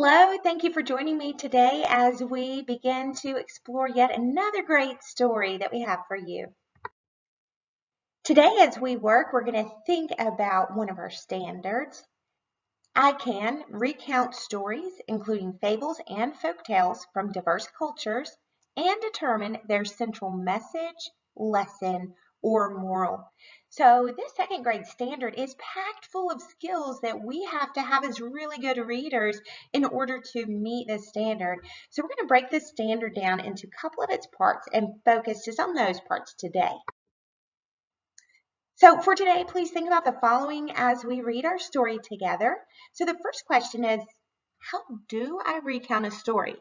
Hello, thank you for joining me today as we begin to explore yet another great story that we have for you. Today as we work, we're going to think about one of our standards. I can recount stories, including fables and folk tales from diverse cultures, and determine their central message, lesson, or moral. So this second grade standard is packed full of skills that we have to have as really good readers in order to meet this standard. So we're going to break this standard down into a couple of its parts and focus just on those parts today. So for today, please think about the following as we read our story together. So the first question is, how do I recount a story?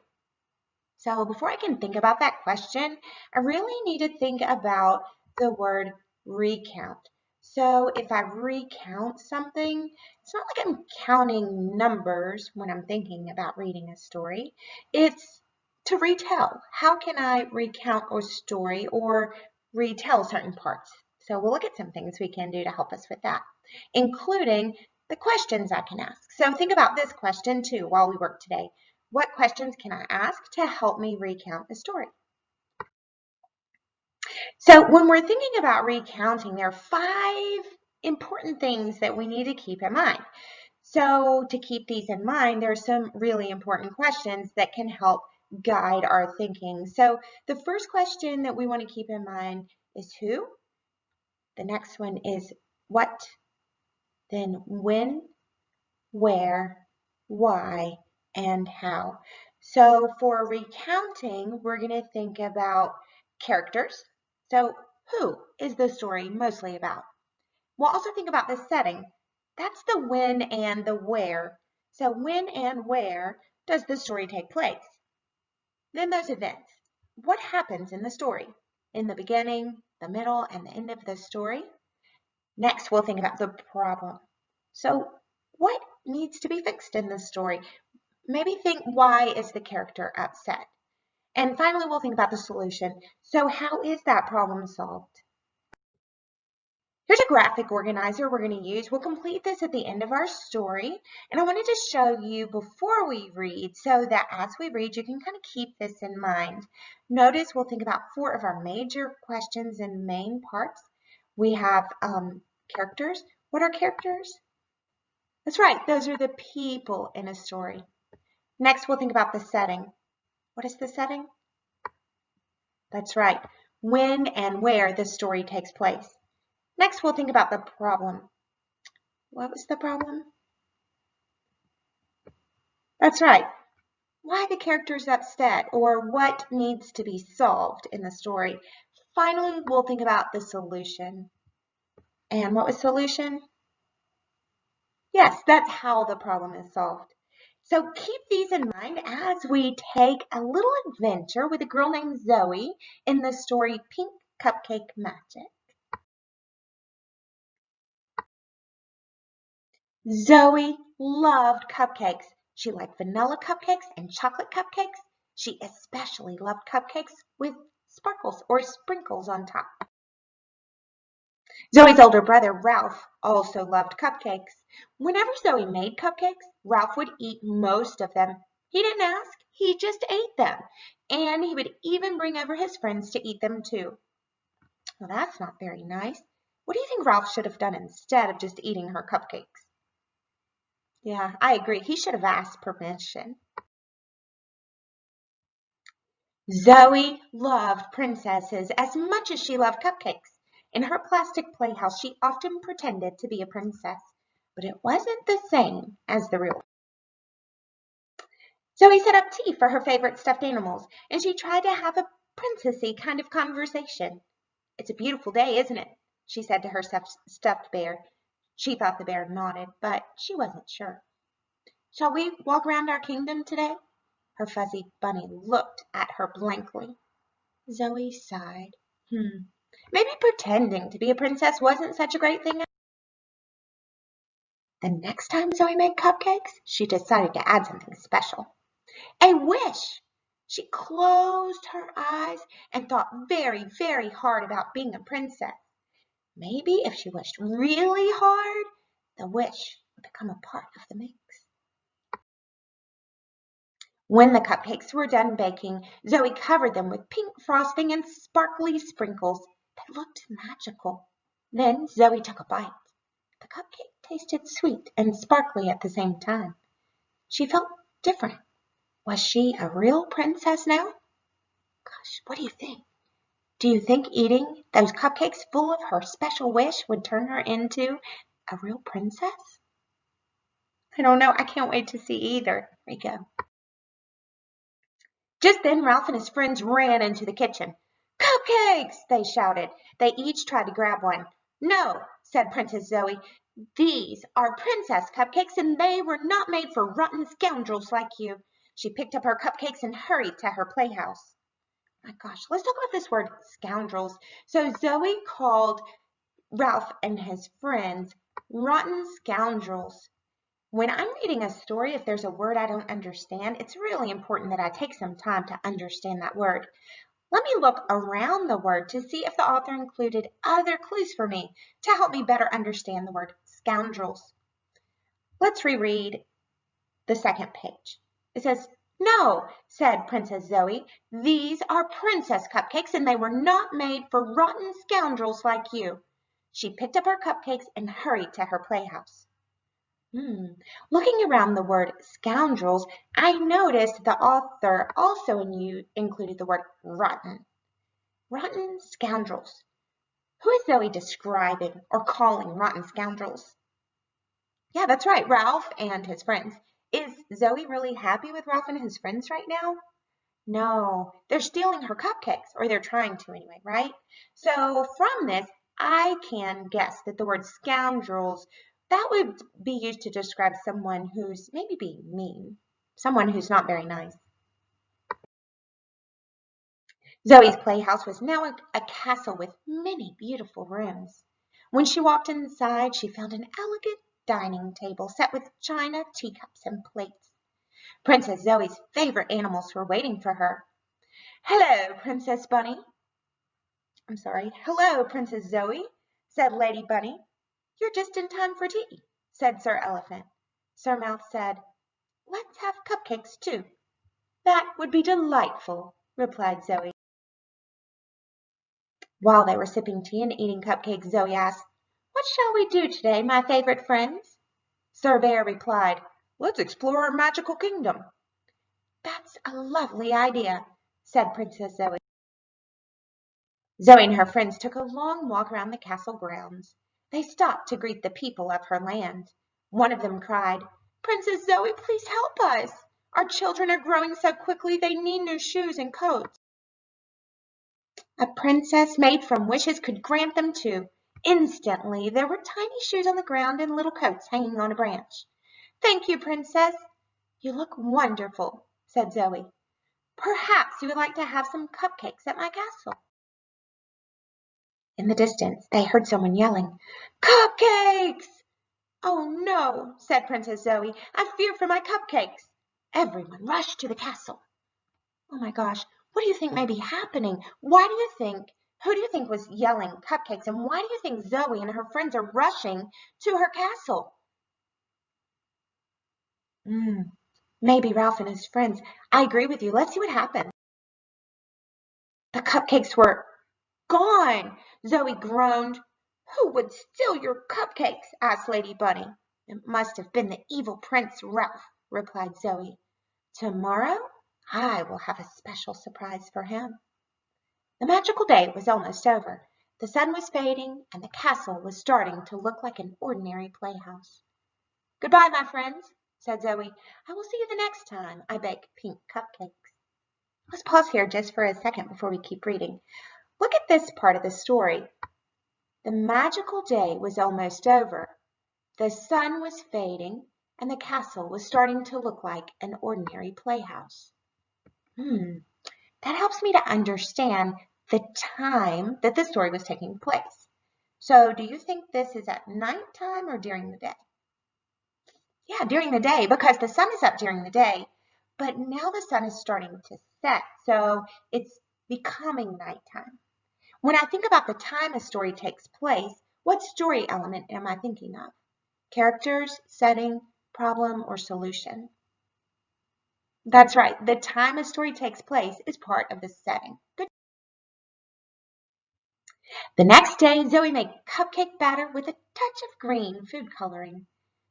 So before I can think about that question, I really need to think about the word recount. So if I recount something, it's not like I'm counting numbers when I'm thinking about reading a story. It's to retell. How can I recount a story or retell certain parts? So we'll look at some things we can do to help us with that, including the questions I can ask. So think about this question too while we work today. What questions can I ask to help me recount the story? So when we're thinking about recounting, there are 5 important things that we need to keep in mind. So to keep these in mind, there are some really important questions that can help guide our thinking. So the first question that we want to keep in mind is who? The next one is what? Then when, where, why, and how. So for recounting, we're going to think about characters. So who is the story mostly about? We'll also think about the setting. That's the when and the where. So when and where does the story take place? Then those events. What happens in the story? In the beginning, the middle, and the end of the story? Next, we'll think about the problem. So what needs to be fixed in this story? Maybe think, why is the character upset? And finally, we'll think about the solution. So how is that problem solved? Here's a graphic organizer we're going to use. We'll complete this at the end of our story. And I wanted to show you before we read so that as we read, you can kind of keep this in mind. Notice we'll think about 4 of our major questions and main parts. We have characters. What are characters? That's right, those are the people in a story. Next, we'll think about the setting. What is the setting? That's right, when and where the story takes place. Next, we'll think about the problem. What was the problem? That's right, why the character's upset or what needs to be solved in the story. Finally, we'll think about the solution. And what was solution? Yes, that's how the problem is solved. So keep these in mind as we take a little adventure with a girl named Zoe in the story Pink Cupcake Magic. Zoe loved cupcakes. She liked vanilla cupcakes and chocolate cupcakes. She especially loved cupcakes with sparkles or sprinkles on top. Zoe's older brother, Ralph, also loved cupcakes. Whenever Zoe made cupcakes, Ralph would eat most of them. He didn't ask, he just ate them. And he would even bring over his friends to eat them too. Well, that's not very nice. What do you think Ralph should have done instead of just eating her cupcakes? Yeah, I agree. He should have asked permission. Zoe loved princesses as much as she loved cupcakes. In her plastic playhouse, she often pretended to be a princess, but it wasn't the same as the real one. Zoe set up tea for her favorite stuffed animals, and she tried to have a princessy kind of conversation. "It's a beautiful day, isn't it?" she said to her stuffed bear. She thought the bear nodded, but she wasn't sure. "Shall we walk around our kingdom today?" Her fuzzy bunny looked at her blankly. Zoe sighed. Maybe pretending to be a princess wasn't such a great thing. The next time Zoe made cupcakes, she decided to add something special. A wish! She closed her eyes and thought very, very hard about being a princess. Maybe if she wished really hard, the wish would become a part of the mix. When the cupcakes were done baking, Zoe covered them with pink frosting and sparkly sprinkles that looked magical. Then Zoe took a bite. The cupcake tasted sweet and sparkly at the same time. She felt different. Was she a real princess now? Gosh, what do you think? Do you think eating those cupcakes full of her special wish would turn her into a real princess? I don't know. I can't wait to see either. Here we go. Just then Ralph and his friends ran into the kitchen. Cupcakes! They shouted. They each tried to grab one. No, said Princess Zoe. These are princess cupcakes, and they were not made for rotten scoundrels like you. She picked up her cupcakes and hurried to her playhouse. My gosh, let's talk about this word scoundrels. So Zoe called Ralph and his friends rotten scoundrels. When I'm reading a story, if there's a word I don't understand, it's really important that I take some time to understand that word. Let me look around the word to see if the author included other clues for me to help me better understand the word scoundrels. Let's reread the second page. It says, No, said Princess Zoe, these are princess cupcakes and they were not made for rotten scoundrels like you. She picked up her cupcakes and hurried to her playhouse. Looking around the word scoundrels, I noticed the author also included the word rotten. Rotten scoundrels. Who is Zoe describing or calling rotten scoundrels? Yeah, that's right, Ralph and his friends. Is Zoe really happy with Ralph and his friends right now? No, they're stealing her cupcakes, or they're trying to anyway, right? So from this, I can guess that the word scoundrels, that would be used to describe someone who's maybe being mean, someone who's not very nice. Zoe's playhouse was now a castle with many beautiful rooms. When she walked inside, she found an elegant dining table set with china, teacups, and plates. Princess Zoe's favorite animals were waiting for her. Hello, Princess Bunny. Hello, Princess Zoe, said Lady Bunny. You're just in time for tea, said Sir Elephant. Sir Mouth said, Let's have cupcakes too. That would be delightful, replied Zoe. While they were sipping tea and eating cupcakes, Zoe asked, What shall we do today, my favorite friends? Sir Bear replied, Let's explore our magical kingdom. That's a lovely idea, said Princess Zoe. Zoe and her friends took a long walk around the castle grounds. They stopped to greet the people of her land. One of them cried, Princess Zoe, please help us. Our children are growing so quickly they need new shoes and coats. A princess made from wishes could grant them too. Instantly, there were tiny shoes on the ground and little coats hanging on a branch. Thank you, Princess. You look wonderful, said Zoe. Perhaps you would like to have some cupcakes at my castle. In the distance, they heard someone yelling, Cupcakes! Oh no, said Princess Zoe. I fear for my cupcakes. Everyone rushed to the castle. Oh my gosh, what do you think may be happening? Who do you think was yelling cupcakes? And why do you think Zoe and her friends are rushing to her castle? Maybe Ralph and his friends. I agree with you. Let's see what happens. The cupcakes were gone. Zoe groaned. Who would steal your cupcakes? Asked Lady Bunny. It must have been the evil Prince Ralph, replied Zoe. Tomorrow I will have a special surprise for him. The magical day was almost over. The sun was fading, and the castle was starting to look like an ordinary playhouse. Goodbye, my friends, said Zoe. I will see you the next time I bake pink cupcakes. Let's pause here just for a second before we keep reading. Look at this part of the story. The magical day was almost over. The sun was fading, and the castle was starting to look like an ordinary playhouse. That helps me to understand the time that the story was taking place. So do you think this is at nighttime or during the day? Yeah, during the day, because the sun is up during the day, but now the sun is starting to set, so it's becoming nighttime. When I think about the time a story takes place, what story element am I thinking of? Characters, setting, problem, or solution? That's right. The time a story takes place is part of the setting. Good. The next day, Zoe made cupcake batter with a touch of green food coloring.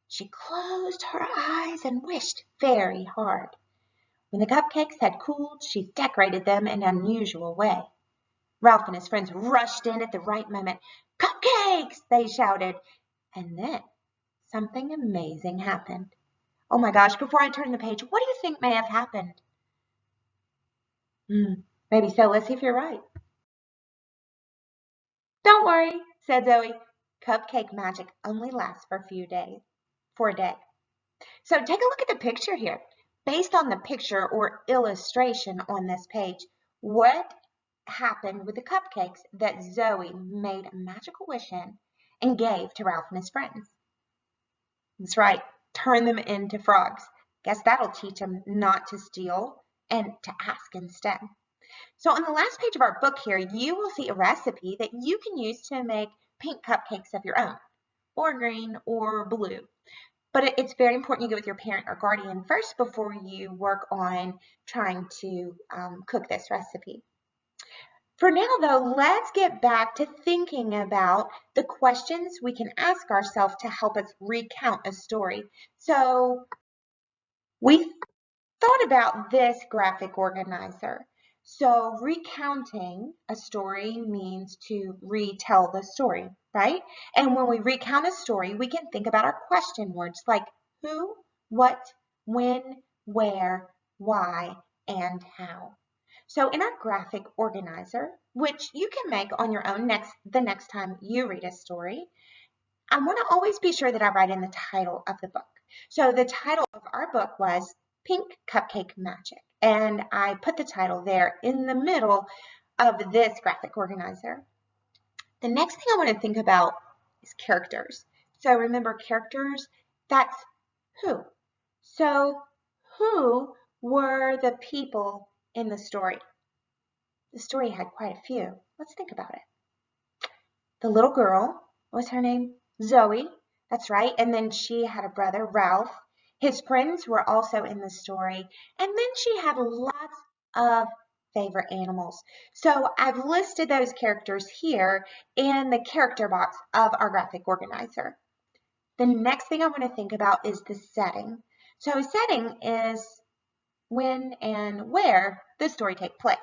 She closed her eyes and wished very hard. When the cupcakes had cooled, she decorated them in an unusual way. Ralph and his friends rushed in at the right moment. "Cupcakes!" they shouted. And then something amazing happened. Oh my gosh, before I turn the page, what do you think may have happened? Maybe so. Let's see if you're right. "Don't worry," said Zoe. "Cupcake magic only lasts for a day. So take a look at the picture here. Based on the picture or illustration on this page, what happened with the cupcakes that Zoe made a magical wish in and gave to Ralph and his friends? That's right, turn them into frogs. Guess that'll teach them not to steal and to ask instead. So on the last page of our book here, you will see a recipe that you can use to make pink cupcakes of your own, or green or blue. But it's very important you go with your parent or guardian first before you work on trying to cook this recipe. For now, though, let's get back to thinking about the questions we can ask ourselves to help us recount a story. So we thought about this graphic organizer. So recounting a story means to retell the story, right? And when we recount a story, we can think about our question words like who, what, when, where, why, and how. So in our graphic organizer, which you can make on your own the next time you read a story, I want to always be sure that I write in the title of the book. So the title of our book was Pink Cupcake Magic, and I put the title there in the middle of this graphic organizer. The next thing I want to think about is characters. So remember, characters, that's who. So who were the people in the story? The story had quite a few. Let's think about it. The little girl, what's her name? Zoe. That's right. And then she had a brother, Ralph. His friends were also in the story. And then she had lots of favorite animals. So I've listed those characters here in the character box of our graphic organizer. The next thing I want to think about is the setting. So a setting is when and where the story takes place.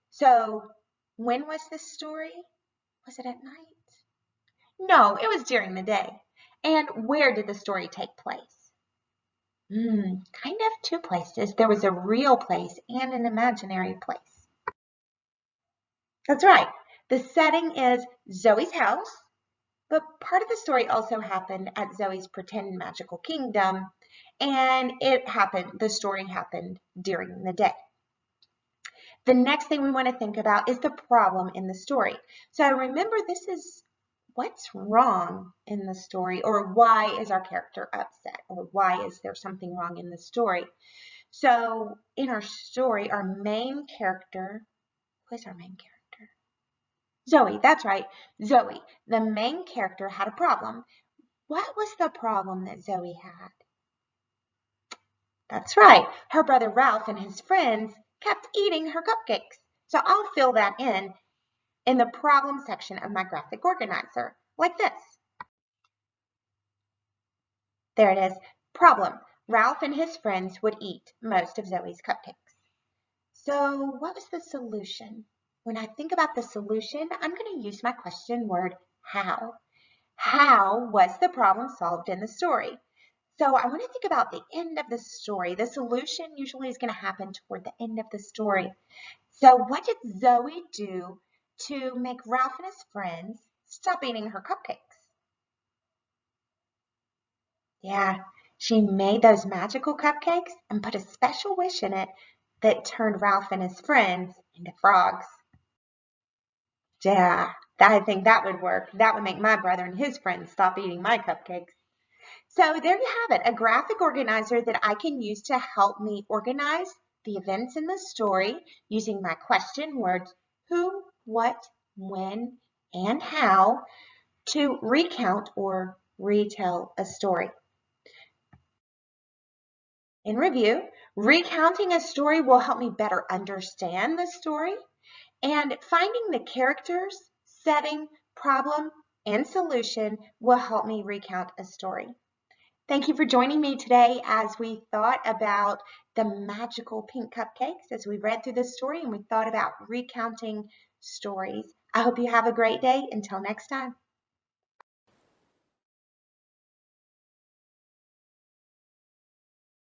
So when was this story? Was it at night? No, it was during the day. And where did the story take place? Kind of two places. There was a real place and an imaginary place. That's right. The setting is Zoe's house, but part of the story also happened at Zoe's pretend magical kingdom, and the story happened during the day. The next thing we want to think about is the problem in the story. So remember, this is what's wrong in the story, or why is our character upset, or why is there something wrong in the story? So in our story, our main character, who is our main character? Zoe, that's right, Zoe. The main character had a problem. What was the problem that Zoe had? That's right, her brother Ralph and his friends kept eating her cupcakes. So I'll fill that in the problem section of my graphic organizer, like this. There it is. Problem. Ralph and his friends would eat most of Zoe's cupcakes. So what was the solution? When I think about the solution, I'm going to use my question word, how. How was the problem solved in the story? So I want to think about the end of the story. The solution usually is going to happen toward the end of the story. So what did Zoe do to make Ralph and his friends stop eating her cupcakes? Yeah, she made those magical cupcakes and put a special wish in it that turned Ralph and his friends into frogs. Yeah, I think that would work. That would make my brother and his friends stop eating my cupcakes. So there you have it, a graphic organizer that I can use to help me organize the events in the story using my question words, who, what, when, and how, to recount or retell a story. In review, recounting a story will help me better understand the story, and finding the characters, setting, problem, and solution will help me recount a story. Thank you for joining me today as we thought about the magical pink cupcakes, as we read through this story and we thought about recounting stories. I hope you have a great day. Until next time.